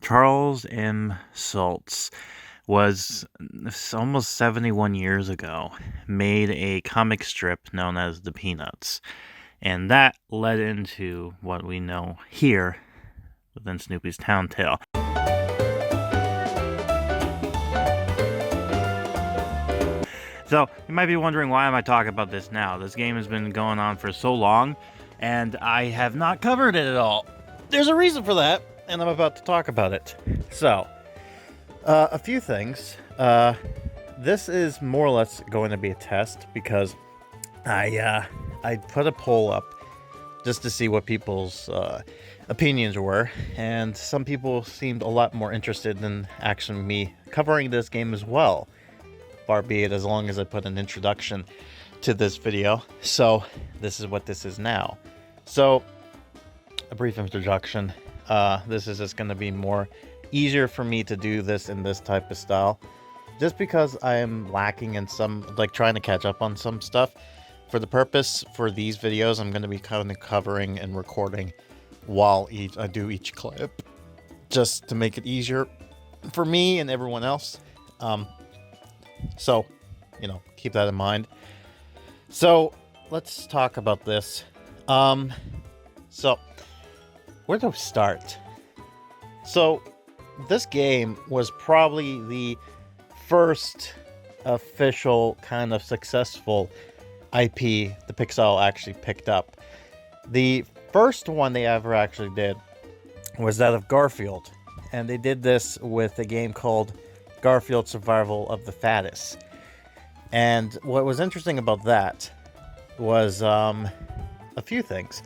Charles M. Schulz was almost 71 years ago, made a comic strip known as the Peanuts. And that led into what we know here within Snoopy's Town Tale. So, you might be wondering, why am I talking about this now? This game has been going on for so long, and I have not covered it at all. There's a reason for that, and I'm about to talk about it. So, a few things. This is more or less going to be a test, because I put a poll up just to see what people's opinions were, and some people seemed a lot more interested in actually me covering this game as well. Far be it, as long as I put an introduction to this video. So this is what this is now. So a brief introduction. This is just going to be more easier for me to do this in this type of style, just because I am lacking in some, like, trying to catch up on some stuff. For the purpose for these videos, I'm going to be kind of covering and recording while I do each clip, just to make it easier for me and everyone else. So, keep that in mind. So, let's talk about this. So, where do we start? So, this game was probably the first official kind of successful IP the Pixowl actually picked up. The first one they ever actually did was that of Garfield. And they did this with a game called Garfield Survival of the Fattest. And what was interesting about that was a few things.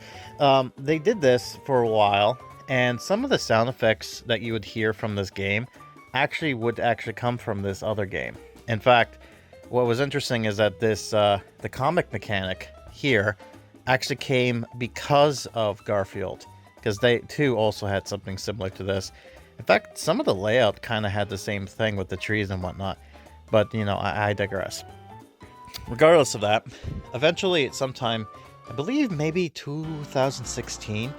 They did this for a while, and some of the sound effects that you would hear from this game would come from this other game. In fact, what was interesting is that this the comic mechanic here actually came because of Garfield, because they too also had something similar to this. In fact, some of the layout kind of had the same thing with the trees and whatnot. But, I digress. Regardless of that, eventually at some time, I believe maybe 2016,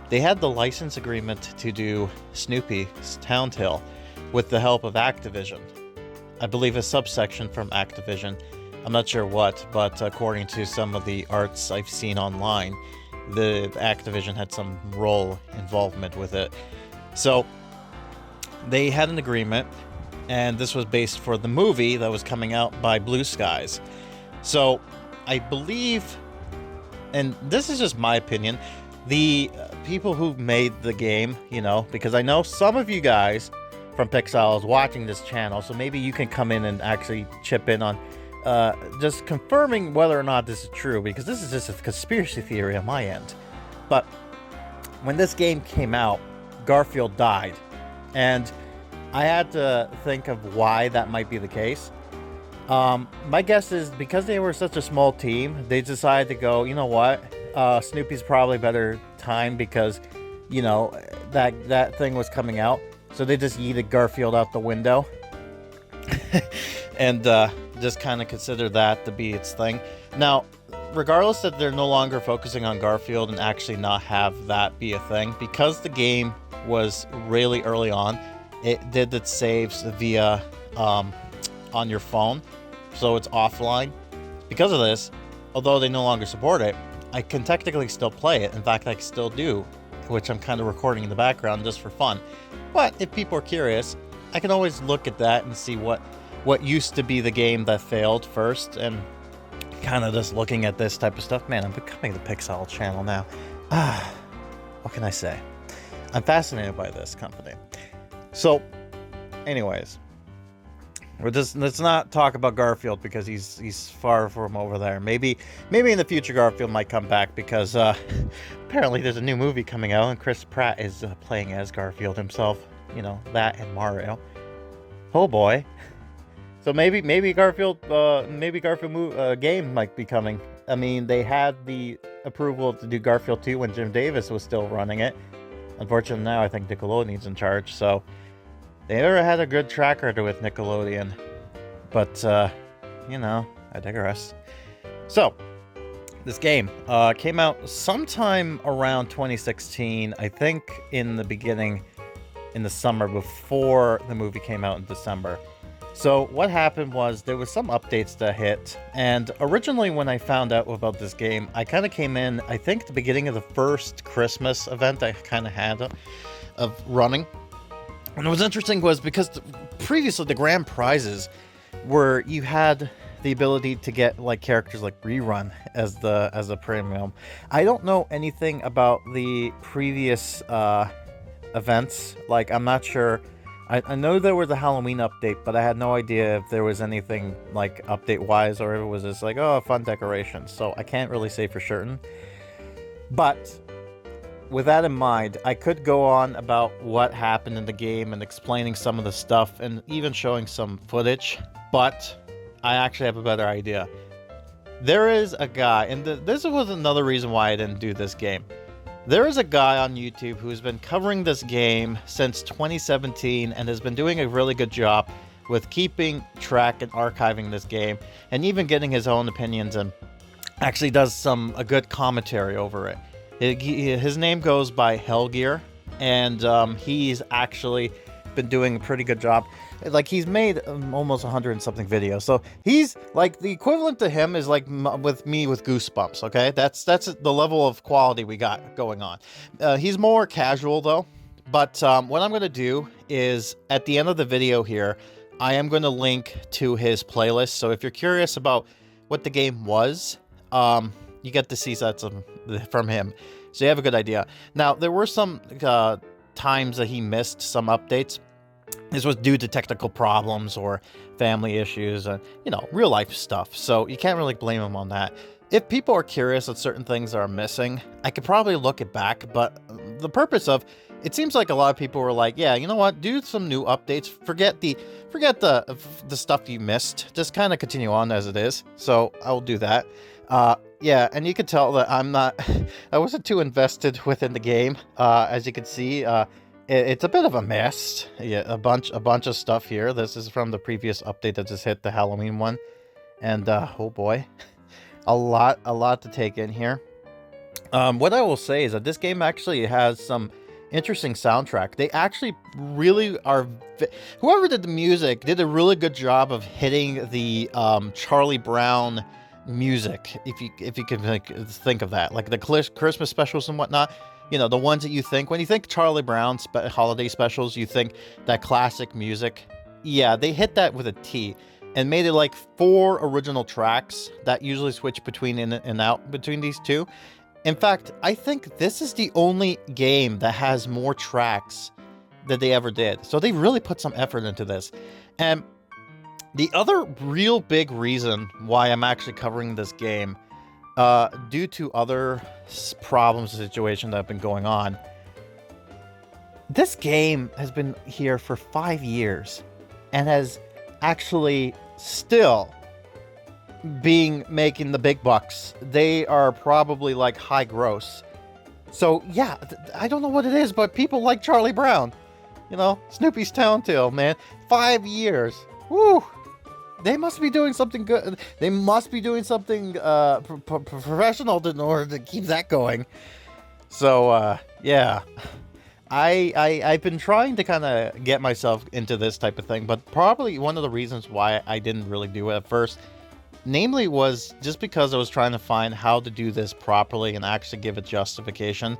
they had the license agreement to do Snoopy's Town Tale with the help of Activision. I believe a subsection from Activision. I'm not sure what, but according to some of the arts I've seen online, the Activision had some involvement with it. So they had an agreement, and this was based for the movie that was coming out by Blue Skies. So I believe, and this is just my opinion, the people who made the game, because I know some of you guys from Pixowl is watching this channel, so maybe you can come in and actually chip in on just confirming whether or not this is true, because this is just a conspiracy theory on my end. But when this game came out, Garfield died. And I had to think of why that might be the case. My guess is because they were such a small team, they decided to go, you know what? Snoopy's probably better time, because, that thing was coming out. So they just yeeted Garfield out the window. And just kind of consider that to be its thing. Now, regardless that they're no longer focusing on Garfield and actually not have that be a thing, because the game was really early on, it did its saves via on your phone, so it's offline. Because of this, although they no longer support it, I can technically still play it. In fact, I still do, which I'm kind of recording in the background just for fun. But if people are curious, I can always look at that and see what used to be the game that failed first, and kind of just looking at this type of stuff. Man, I'm becoming the Pixowl channel now. What can I say? I'm fascinated by this company. So, anyways, let's not talk about Garfield, because he's far from over there. Maybe in the future Garfield might come back, because apparently there's a new movie coming out, and Chris Pratt is playing as Garfield himself. That and Mario. Oh boy. So maybe Garfield game might be coming. I mean, they had the approval to do Garfield 2 when Jim Davis was still running it. Unfortunately, now I think Nickelodeon's in charge, so they never had a good track record with Nickelodeon. But, I digress. So, This game came out sometime around 2016, I think in the beginning, in the summer before the movie came out in December. So what happened was there was some updates that hit, and originally when I found out about this game, I kind of came in, I think, at the beginning of the first Christmas event I kind of had of running. And what was interesting was because previously the grand prizes were you had the ability to get like characters like Rerun as a premium. I don't know anything about the previous events. Like, I'm not sure. I know there was a Halloween update, but I had no idea if there was anything like update-wise or if it was just like, oh, fun decorations. So I can't really say for certain. But with that in mind, I could go on about what happened in the game and explaining some of the stuff and even showing some footage, but I actually have a better idea. There is a guy, and this was another reason why I didn't do this game. There is a guy on YouTube who's been covering this game since 2017 and has been doing a really good job with keeping track and archiving this game and even getting his own opinions and actually does a good commentary over it. His name goes by Hellgear, and he's actually been doing a pretty good job. Like, he's made almost 100 and something videos, so he's like, the equivalent to him is like with me with Goosebumps. Okay, that's the level of quality we got going on. He's more casual though, but what I'm going to do is at the end of the video here, I am going to link to his playlist, so if you're curious about what the game was, you get to see that from him, so you have a good idea. Now, there were some times that he missed some updates. This was due to technical problems or family issues and, real life stuff. So you can't really blame him on that. If people are curious that certain things are missing, I could probably look it back. But the purpose of it seems like a lot of people were like, yeah, you know what? Do some new updates. Forget the stuff you missed. Just kind of continue on as it is. So I'll do that. Yeah, and you could tell that I wasn't too invested within the game. As you can see, it's a bit of a mess. Yeah, a bunch of stuff here. This is from the previous update that just hit, the Halloween one. And, oh boy, a lot to take in here. What I will say is that this game actually has some interesting soundtrack. They actually really are... Whoever did the music did a really good job of hitting the Charlie Brown music, if you can think of that, like the Christmas specials and whatnot. The ones that you think when you think Charlie Brown's holiday specials, you think that classic music. Yeah, they hit that with a T and made it like 4 original tracks that usually switch between in and out between these two. In fact, I think this is the only game that has more tracks that they ever did. So they really put some effort into this. And the other real big reason why I'm actually covering this game, due to other problems and situations that have been going on, this game has been here for 5 years and has actually still making the big bucks. They are probably like high gross. So yeah, I don't know what it is, but people like Charlie Brown. Snoopy's Town Tale, man. 5 years. Woo! They must be doing something good. They must be doing something professional in order to keep that going. So, yeah. I've been trying to kind of get myself into this type of thing, but probably one of the reasons why I didn't really do it at first, namely, was just because I was trying to find how to do this properly and actually give it justification.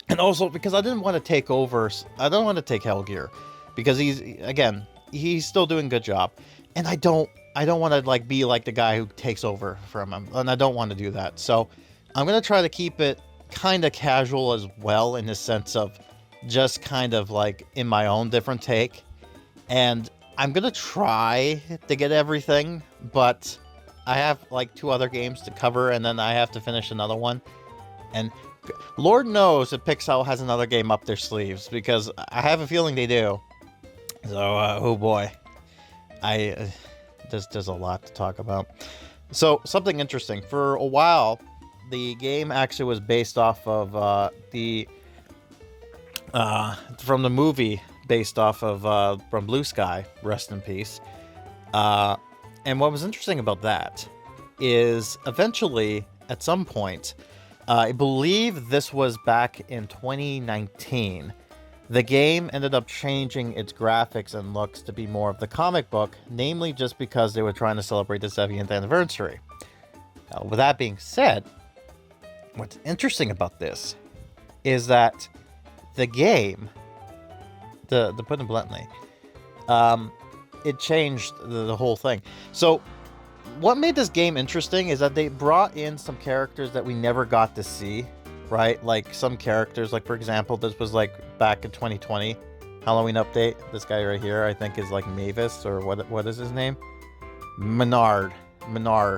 And also because I didn't want to take over. I don't want to take Hellgear because he's still doing a good job. And I don't want to be like the guy who takes over from him, and I don't want to do that. So I'm going to try to keep it kind of casual as well, in the sense of just kind of like in my own different take. And I'm going to try to get everything, but I have like 2 other games to cover, and then I have to finish another one. And Lord knows if Pixowl has another game up their sleeves, because I have a feeling they do. So, oh boy. There's a lot to talk about. So, something interesting. For a while, the game actually was based off of from the movie based off of from Blue Sky, rest in peace. And what was interesting about that is eventually, at some point, I believe this was back in 2019, The game ended up changing its graphics and looks to be more of the comic book, namely just because they were trying to celebrate the 70th anniversary. Now, with that being said, what's interesting about this is that the game, to put it bluntly, it changed the whole thing. So what made this game interesting is that they brought in some characters that we never got to see, right? Like some characters, like for example, this was like back in 2020 Halloween update. This guy right here, I think, is like Mavis, or what is his name? Menard,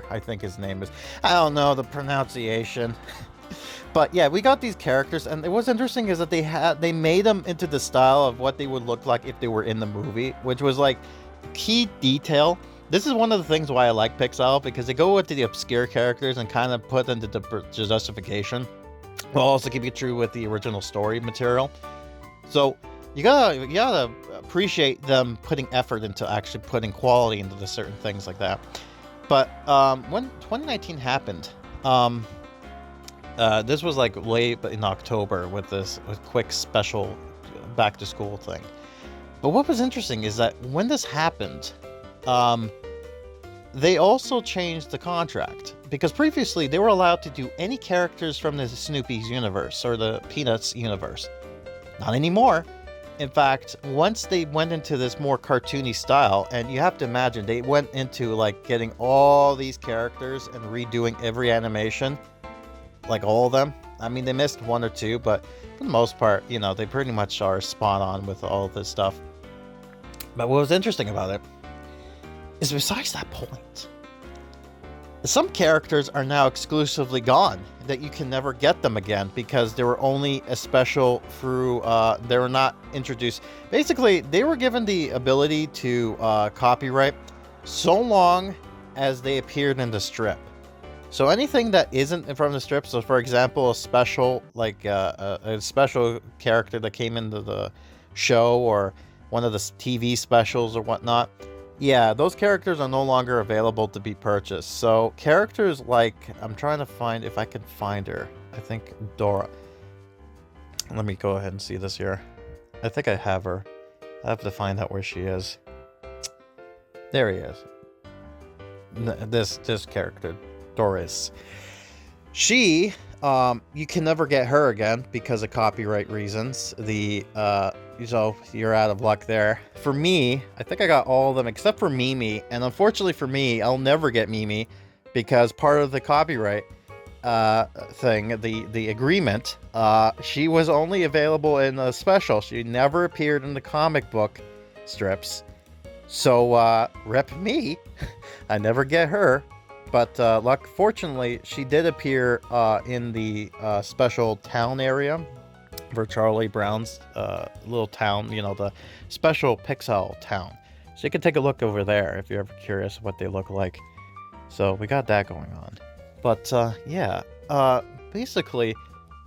I think his name is. I don't know the pronunciation. But yeah, we got these characters, and what's interesting is that they made them into the style of what they would look like if they were in the movie, which was like key detail. This is one of the things why I like Pixowl, because they go into the obscure characters and kind of put into the justification, while also keeping it true with the original story material. So you gotta appreciate them putting effort into actually putting quality into the certain things like that. But when 2019 happened, this was like late in October with this quick special back to school thing. But what was interesting is that when this happened, they also changed the contract, because previously they were allowed to do any characters from the Snoopy's universe or the Peanuts universe. Not anymore. In fact, once they went into this more cartoony style, and you have to imagine they went into like getting all these characters and redoing every animation, like all of them. I mean, they missed one or two, but for the most part, you know, they pretty much are spot on with all of this stuff. But what was interesting about it is, besides that point, some characters are now exclusively gone, that you can never get them again because they were only a special through, they were not introduced. Basically, they were given the ability to copyright so long as they appeared in the strip. So anything that isn't from the strip, so for example, a special, like a special character that came into the show or one of the TV specials or whatnot, yeah, those characters are no longer available to be purchased. So characters like, I'm trying to find, if I can find her, I think Dora. Let me go ahead and see this here. I think I have her. I have to find out where she is. There he is. This character, Doris. She, you can never get her again because of copyright reasons. So you're out of luck there. For me, I think I got all of them except for Mimi, and unfortunately for me, I'll never get Mimi because part of the copyright thing, the agreement, she was only available in a special. She never appeared in the comic book strips. So rep me. I never get her. But fortunately, she did appear in the special town area for Charlie Brown's little town, you know, the special Pixowl town. So you can take a look over there if you're ever curious what they look like. So we got that going on. But yeah, basically,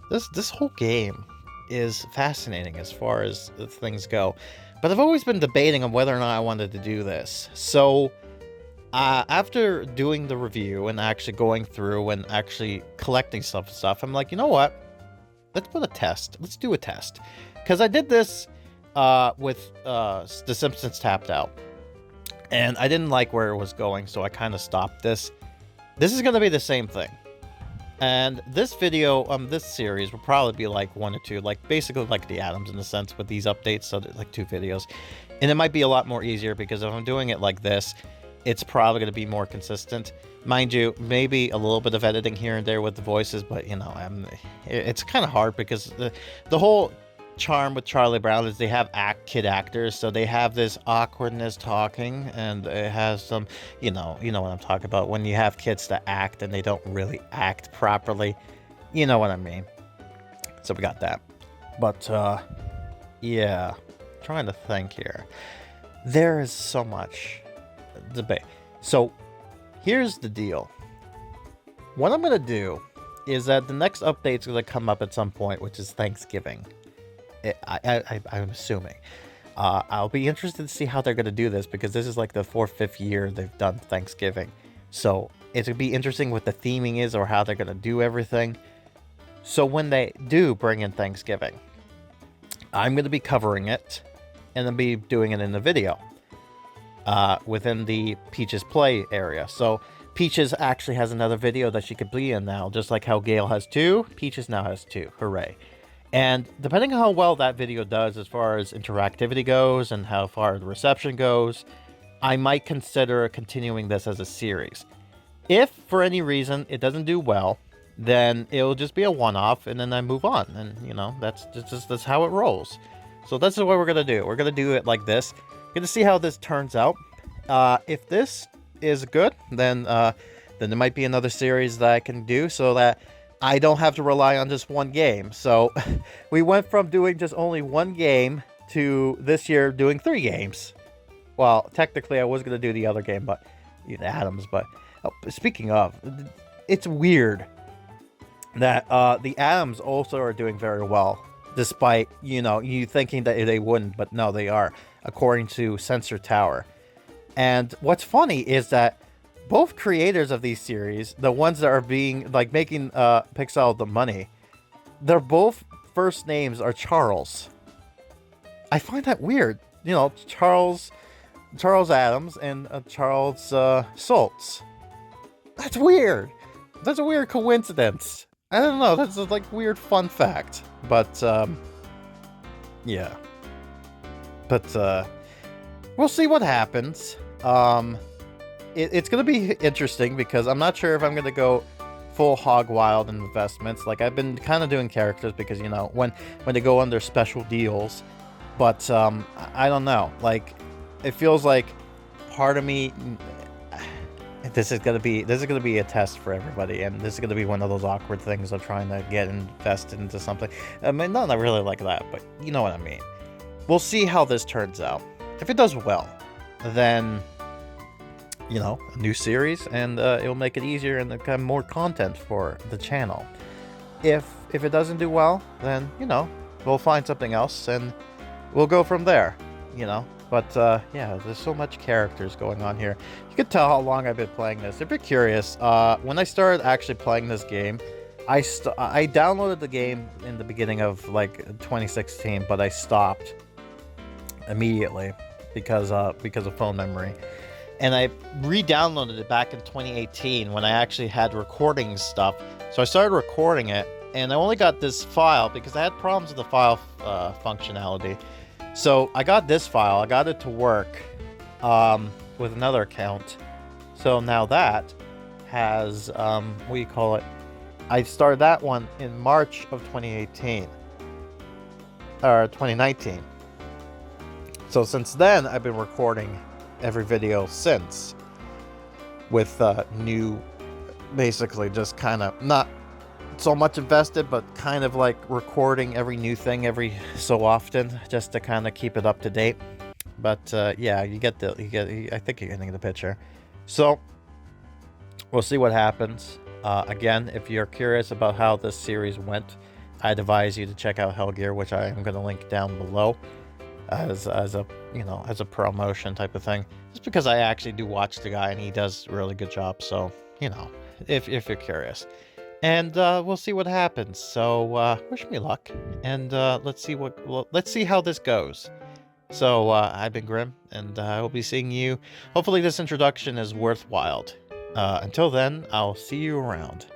this whole game is fascinating as far as things go. But I've always been debating on whether or not I wanted to do this. So after doing the review and actually going through and actually collecting stuff, I'm like, you know what? Let's put a test. Let's do a test. Because I did this with The Simpsons Tapped Out. And I didn't like where it was going, so I kind of stopped this. This is going to be the same thing. And this video, this series will probably be like one or two, like basically like the Atoms in a sense with these updates, so like 2 videos. And it might be a lot more easier because if I'm doing it like this, it's probably going to be more consistent. Mind you, maybe a little bit of editing here and there with the voices, but you know, it's kind of hard because the whole charm with Charlie Brown is they have kid actors, so they have this awkwardness talking, and it has some, you know what I'm talking about, when you have kids that act and they don't really act properly. You know what I mean. So we got that. But yeah, trying to think here. There is so much debate. So here's the deal. What I'm going to do is that the next update's going to come up at some point, which is Thanksgiving. I'm assuming. I'll be interested to see how they're going to do this, because this is like the 4th, 5th year they've done Thanksgiving. So it'll be interesting what the theming is or how they're going to do everything. So when they do bring in Thanksgiving, I'm going to be covering it, and then be doing it in the video within the Peach's Play area. So Peaches actually has another video that she could be in now, just like how Gale has 2, Peaches now has 2. Hooray. And depending on how well that video does as far as interactivity goes and how far the reception goes, I might consider continuing this as a series. If, for any reason, it doesn't do well, then it'll just be a one-off, and then I move on. And, you know, that's how it rolls. So this is what we're going to do. We're going to do it like this. Going to see how this turns out. If this is good, then there might be another series that I can do so that I don't have to rely on just one game. So we went from doing just only one game to this year doing 3 games. Well, technically I was going to do the other game, but Adams. But speaking of, it's weird that the Adams also are doing very well, despite, you thinking that they wouldn't, but no, they are, according to Sensor Tower. And what's funny is that both creators of these series, the ones that are making Pixowl the money, their both first names are Charles. I find that weird. Charles Adams and Charles Schultz. That's weird. That's a weird coincidence. I don't know. That's a weird fun fact. But yeah. But we'll see what happens. It's going to be interesting because I'm not sure if I'm going to go full hog wild in investments. I've been kind of doing characters because, when they go under special deals. But I don't know. It feels like part of me, this is gonna be a test for everybody, and this is gonna be one of those awkward things of trying to get invested into something. I mean, not really like that, but you know what I mean. We'll see how this turns out. If it does well, then a new series, and it'll make it easier and kind of more content for the channel. If it doesn't do well, then we'll find something else and we'll go from there. But yeah, there's so much characters going on here. You can tell how long I've been playing this. If you're curious, when I started actually playing this game, I downloaded the game in the beginning of 2016, but I stopped immediately because of phone memory. And I re-downloaded it back in 2018 when I actually had recording stuff. So I started recording it, and I only got this file because I had problems with the file functionality. So I got this file, I got it to work with another account. So now that has, I started that one in March of 2018, or 2019. So since then, I've been recording every video since with new, basically just kind of not so much invested, but kind of recording every new thing every so often just to kind of keep it up to date. But yeah, I think you're getting the picture. So we'll see what happens. Again, if you're curious about how this series went, I'd advise you to check out Hellgear, which I am going to link down below as a promotion type of thing, just because I actually do watch the guy and he does a really good job. So if you're curious. And we'll see what happens. So wish me luck, and let's see how this goes. So I've been Grim, and I will be seeing you. Hopefully this introduction is worthwhile. Until then, I'll see you around.